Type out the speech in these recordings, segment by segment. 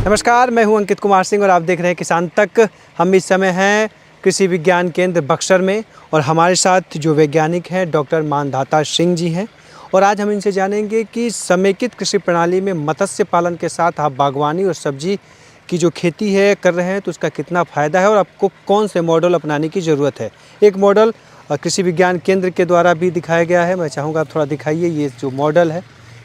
नमस्कार, मैं हूं अंकित कुमार सिंह और आप देख रहे हैं किसान तक। हम इस समय हैं कृषि विज्ञान केंद्र बक्सर में और हमारे साथ जो वैज्ञानिक हैं डॉक्टर मानधाता सिंह जी हैं और आज हम इनसे जानेंगे कि समेकित कृषि प्रणाली में मत्स्य पालन के साथ आप बागवानी और सब्जी की जो खेती है कर रहे हैं तो उसका कितना फ़ायदा है और आपको कौन से मॉडल अपनाने की ज़रूरत है। एक मॉडल कृषि विज्ञान केंद्र के द्वारा भी दिखाया गया है, मैं चाहूँगा आप थोड़ा दिखाइए। ये जो मॉडल है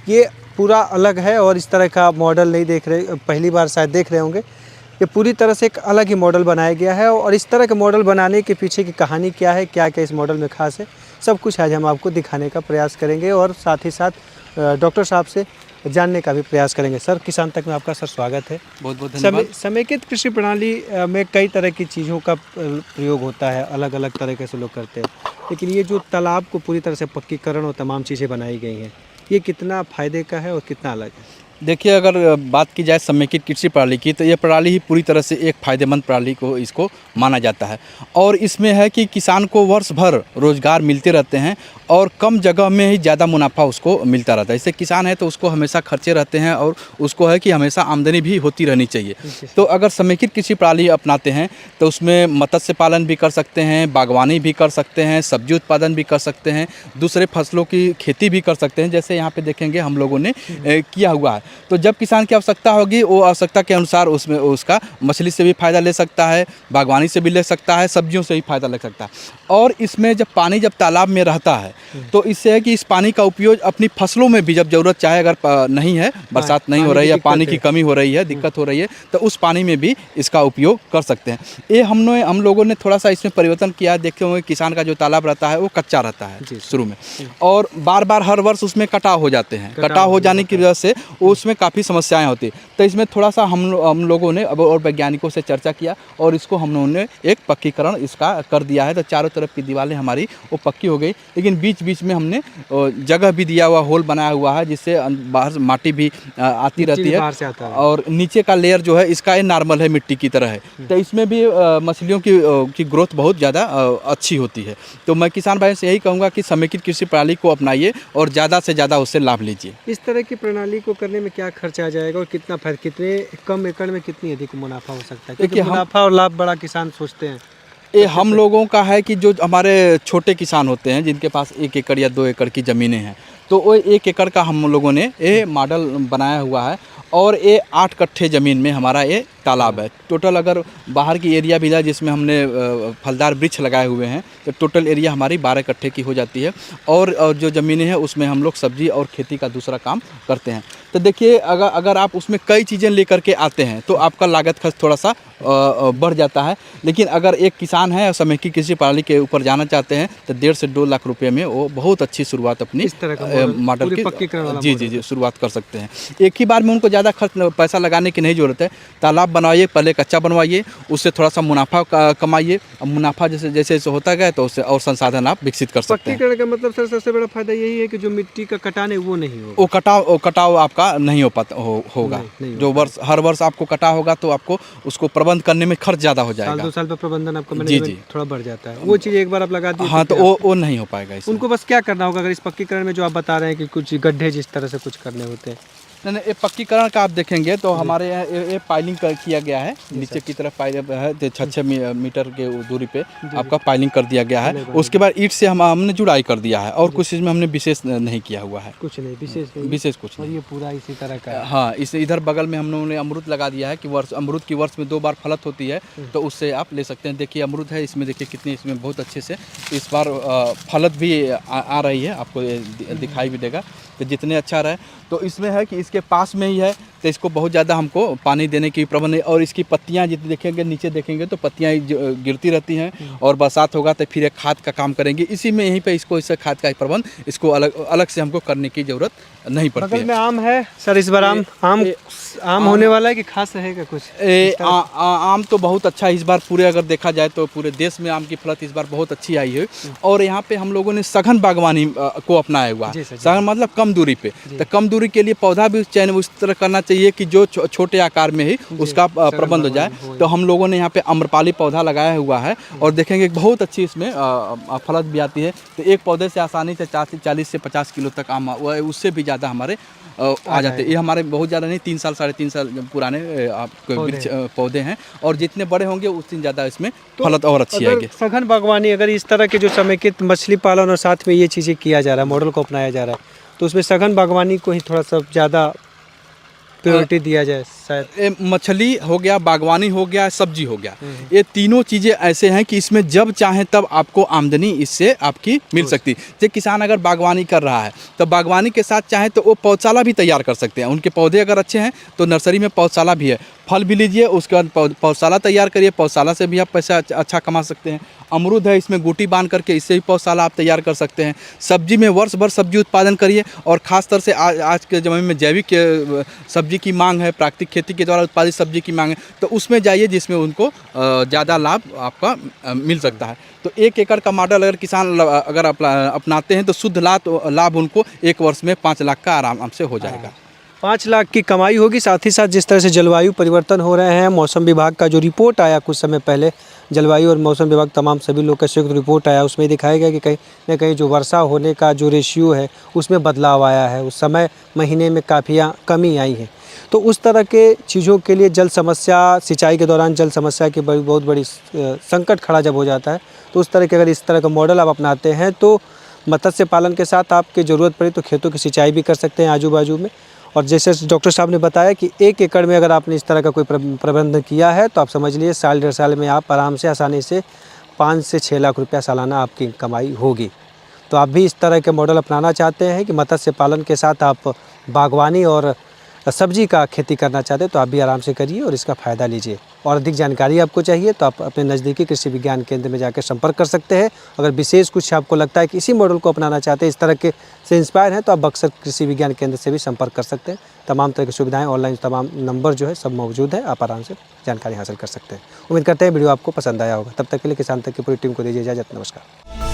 ये पूरा अलग है और इस तरह का मॉडल नहीं देख रहे, पहली बार शायद देख रहे होंगे। ये पूरी तरह से एक अलग ही मॉडल बनाया गया है और इस तरह के मॉडल बनाने के पीछे की कहानी क्या है, क्या क्या इस मॉडल में खास है, सब कुछ आज हम आपको दिखाने का प्रयास करेंगे और साथ ही साथ डॉक्टर साहब से जानने का भी प्रयास करेंगे। सर, किसान तक में आपका सर स्वागत है। बहुत बहुत धन्यवाद। समेकित कृषि प्रणाली में कई तरह की चीज़ों का प्रयोग होता है, अलग अलग तरीके से लोग करते हैं, लेकिन ये जो तालाब को पूरी तरह से पक्कीकरण और तमाम चीज़ें बनाई गई हैं, ये कितना फ़ायदे का है और कितना अलग है? देखिए, अगर बात की जाए समेकित कृषि प्रणाली की तो ये प्रणाली ही पूरी तरह से एक फ़ायदेमंद प्रणाली को इसको माना जाता है और इसमें है कि किसान को वर्ष भर रोज़गार मिलते रहते हैं और कम जगह में ही ज़्यादा मुनाफा उसको मिलता रहता है। जैसे किसान है तो उसको हमेशा खर्चे रहते हैं और उसको है कि हमेशा आमदनी भी होती रहनी चाहिए। तो अगर समेकित कृषि प्रणाली अपनाते हैं तो उसमें मत्स्य पालन भी कर सकते हैं, बागवानी भी कर सकते हैं, सब्जी उत्पादन भी कर सकते हैं, दूसरे फसलों की खेती भी कर सकते हैं। जैसे यहाँ पे देखेंगे हम लोगों ने किया हुआ है। तो जब किसान की आवश्यकता होगी वो आवश्यकता के अनुसार उसमें उसका मछली से भी फ़ायदा ले सकता है, बागवानी से भी ले सकता है, सब्जियों से भी फ़ायदा ले सकता है। और इसमें जब पानी जब तालाब में रहता है तो इससे है कि इस पानी का उपयोग अपनी फसलों में भी जब ज़रूरत चाहे, अगर नहीं है, बरसात नहीं हो रही है, पानी की कमी हो रही है, दिक्कत हो रही है, तो उस पानी में भी इसका उपयोग कर सकते हैं। ये हम लोगों ने थोड़ा सा इसमें परिवर्तन किया। देखते होंगे किसान का जो तालाब रहता है वो कच्चा रहता है शुरू में और बार बार हर वर्ष उसमें कटाव हो जाते हैं। कटाव हो जाने की वजह से उसमें काफ़ी समस्याएं होती हैं। तो इसमें थोड़ा सा हम लोगों ने अब और वैज्ञानिकों से चर्चा किया और इसको हम लोगों ने एक पक्कीकरण इसका कर दिया है। तो चारों तरफ की दीवारें हमारी वो पक्की हो गई, लेकिन बीच बीच में हमने जगह भी दिया हुआ, होल बनाया हुआ है जिससे बाहर माटी भी आती रहती है और नीचे का लेयर जो है इसका ये नॉर्मल है, मिट्टी की तरह है। तो इसमें भी मछलियों की ग्रोथ बहुत ज़्यादा अच्छी होती है। तो मैं किसान भाई से यही कहूँगा कि समेकित कृषि प्रणाली को अपनाइए और ज़्यादा से ज़्यादा उससे लाभ लीजिए। इस तरह की प्रणाली को करने में क्या खर्चा आ जाएगा और कितना कितने कम एकड़ में कितनी अधिक मुनाफा हो सकता है? क्योंकि मुनाफा और लाभ बड़ा किसान सोचते हैं। ये हम लोगों का है कि जो हमारे छोटे किसान होते हैं जिनके पास 1 एकड़ या 2 एकड़ की ज़मीनें हैं, तो वो 1 एकड़ का हम लोगों ने ये मॉडल बनाया हुआ है और ये 8 कट्ठे ज़मीन में हमारा ये तालाब है। टोटल अगर बाहर की एरिया भी है जिसमें हमने फलदार वृक्ष लगाए हुए हैं तो टोटल एरिया हमारी 12 कट्ठे की हो जाती है और जो ज़मीनें हैं उसमें हम लोग सब्जी और खेती का दूसरा काम करते हैं। तो देखिए, अगर आप उसमें कई चीज़ें लेकर के आते हैं तो आपका लागत खर्च थोड़ा सा बढ़ जाता है, लेकिन अगर एक किसान है और समेकित कृषि प्रणाली के ऊपर जाना चाहते हैं तो 1.5 से 2 लाख रुपये में वो बहुत अच्छी शुरुआत अपनी इस तरह का मॉडल की जी शुरुआत कर सकते हैं। एक ही बार में उनको ज़्यादा खर्च पैसा लगाने की नहीं ज़रूरत है। तालाब बनवाइए, पहले कच्चा बनवाइए, उससे थोड़ा सा मुनाफा कमाइए। मुनाफा जैसे जैसे होता गया तो उससे और संसाधन आप विकसित कर सकते हैं। पक्कीकरण का मतलब सर सबसे बड़ा फायदा यही है कि जो मिट्टी का कटान है वो नहीं होगा, वो कटाव आपका नहीं होगा। जो हर वर्ष आपको कटा होगा तो आपको उसको प्रबंध करने में खर्च ज़्यादा हो जाएगा। 2 साल पर प्रबंधन आपका मैनेजमेंट थोड़ा बढ़ जाता है। वो चीज़ एक बार आप लगा दी हाँ तो वो नहीं हो पाएगा। उनको बस क्या करना होगा अगर इस पक्कीकरण में जो आप बता रहे हैं कि कुछ गड्ढे जिस तरह से कुछ करने होते हैं? नहीं, ये पक्कीकरण का आप देखेंगे तो हमारे यहाँ ये पाइलिंग किया गया है। नीचे की तरफ पाइलिंग है 6-6 मीटर के दूरी पे आपका पाइलिंग कर दिया गया है। उसके बाद ईंट से हमने जुड़ाई कर दिया है और कुछ इसमें हमने विशेष नहीं किया हुआ है। कुछ नहीं विशेष कुछ नहीं। ये पूरा इसी तरह का हाँ, इधर बगल में हम लोगों ने अमरूद लगा दिया है कि अमरूद की वर्ष में 2 बार फलत होती है तो उससे आप ले सकते हैं। देखिए अमरूद है इसमें, देखिए कितनी इसमें बहुत अच्छे से इस बार फलत भी आ रही है, आपको दिखाई भी देगा। तो जितने अच्छा रहे तो इसमें है कि इसके पास में ही है तो इसको बहुत ज़्यादा हमको पानी देने की प्रबंध है और इसकी पत्तियां जितनी देखेंगे नीचे देखेंगे तो पत्तियां गिरती रहती हैं और बरसात होगा तो फिर एक खाद का काम करेंगे। इसी में यहीं पे इसको इससे खाद का प्रबंध इसको अलग से हमको करने की ज़रूरत नहीं पड़ती है। में आम है सर, इस बार आम होने वाला है कि खास रहेगा कुछ? आम तो बहुत अच्छा इस बार पूरे अगर देखा जाए तो पूरे देश में आम की फलत इस बार बहुत अच्छी आई है और यहाँ पे हम लोगों ने सघन बागवानी को अपनाया हुआ है। सघन मतलब कम दूरी पे, तो कम दूरी के लिए पौधा भी चयन उस तरह करना चाहिए कि जो छोटे आकार में ही उसका प्रबंध हो जाए। तो हम लोगों ने यहाँ पे आम्रपाली पौधा लगाया हुआ है और देखेंगे बहुत अच्छी इसमें फलत भी आती है। तो एक पौधे से आसानी से 40 से 50 किलो तक आम उससे भी ज़्यादा हमारे आ जाते हैं। ये हमारे बहुत ज़्यादा नहीं, 3 साल 3.5 साल पुराने वृक्ष पौधे हैं और जितने बड़े होंगे उतनी ज़्यादा इसमें फलत और अच्छी आएगी। सघन बागवानी अगर इस तरह के जो समेकित मछली पालन और साथ में ये चीज़ें किया जा रहा है, मॉडल को अपनाया जा रहा है, तो उसमें सघन बागवानी को ही थोड़ा सा ज़्यादा प्रायोरिटी दिया जाए शायद। मछली हो गया, बागवानी हो गया, सब्जी हो गया, ये तीनों चीज़ें ऐसे हैं कि इसमें जब चाहें तब आपको आमदनी इससे आपकी मिल सकती है। जैसे किसान अगर बागवानी कर रहा है तो बागवानी के साथ चाहे तो वो पौधशाला भी तैयार कर सकते हैं। उनके पौधे अगर अच्छे हैं तो नर्सरी में पौधशाला भी है, फल भी लीजिए, उसके बाद पौधशाला तैयार करिए, पौधशाला से भी आप पैसा अच्छा कमा सकते हैं। अमरूद है, इसमें गुटी बांध करके इससे भी पौधशाला आप तैयार कर सकते हैं। सब्जी में वर्ष भर सब्जी उत्पादन करिए और ख़ासतौर से आज के ज़माने में जैविक सब्जी की मांग है, प्राकृतिक खेती के द्वारा उत्पादित सब्जी की मांग है, तो उसमें जाइए जिसमें उनको ज़्यादा लाभ आपका मिल सकता है। तो 1 एकड़ का मॉडल अगर किसान अगर अपनाते हैं तो शुद्ध लाभ उनको 1 वर्ष में 5 लाख का आराम से हो जाएगा। 5 लाख की कमाई होगी। साथ ही साथ जिस तरह से जलवायु परिवर्तन हो रहे हैं, मौसम विभाग का जो रिपोर्ट आया कुछ समय पहले, जलवायु और मौसम विभाग तमाम सभी लोग का संयुक्त रिपोर्ट आया, उसमें दिखाया गया कि कहीं न कहीं जो वर्षा होने का जो रेशियो है उसमें बदलाव आया है, उस समय महीने में काफ़ी कमी आई है। तो उस तरह के चीज़ों के लिए जल समस्या, सिंचाई के दौरान जल समस्या की बहुत बड़ी संकट खड़ा जब हो जाता है, तो उस तरह के अगर इस तरह का मॉडल आप अपनाते हैं तो मत्स्य पालन के साथ आपकी ज़रूरत पड़ी तो खेतों की सिंचाई भी कर सकते हैं आजू बाजू में। और जैसे डॉक्टर साहब ने बताया कि 1 एकड़ में अगर आपने इस तरह का कोई प्रबंधन किया है तो आप समझ लीजिए साल 1.5 साल में आप आराम से आसानी से 5 से 6 लाख रुपया सालाना आपकी कमाई होगी। तो आप भी इस तरह के मॉडल अपनाना चाहते हैं कि मत्स्य पालन के साथ आप बागवानी और सब्जी का खेती करना चाहते हैं तो आप भी आराम से करिए और इसका फ़ायदा लीजिए। और अधिक जानकारी आपको चाहिए तो आप अपने नज़दीकी कृषि विज्ञान केंद्र में जाकर संपर्क कर सकते हैं। अगर विशेष कुछ आपको लगता है कि इसी मॉडल को अपनाना चाहते हैं, इस तरह के से इंस्पायर हैं, तो आप बक्सर कृषि विज्ञान केंद्र से भी संपर्क कर सकते हैं। तमाम तरह की सुविधाएं, ऑनलाइन तमाम नंबर जो है सब मौजूद है, आप आराम से जानकारी हासिल कर सकते हैं। उम्मीद करते हैं वीडियो आपको पसंद आया होगा। तब तक के लिए किसान तक की पूरी टीम को दीजिए इजाज़त। नमस्कार।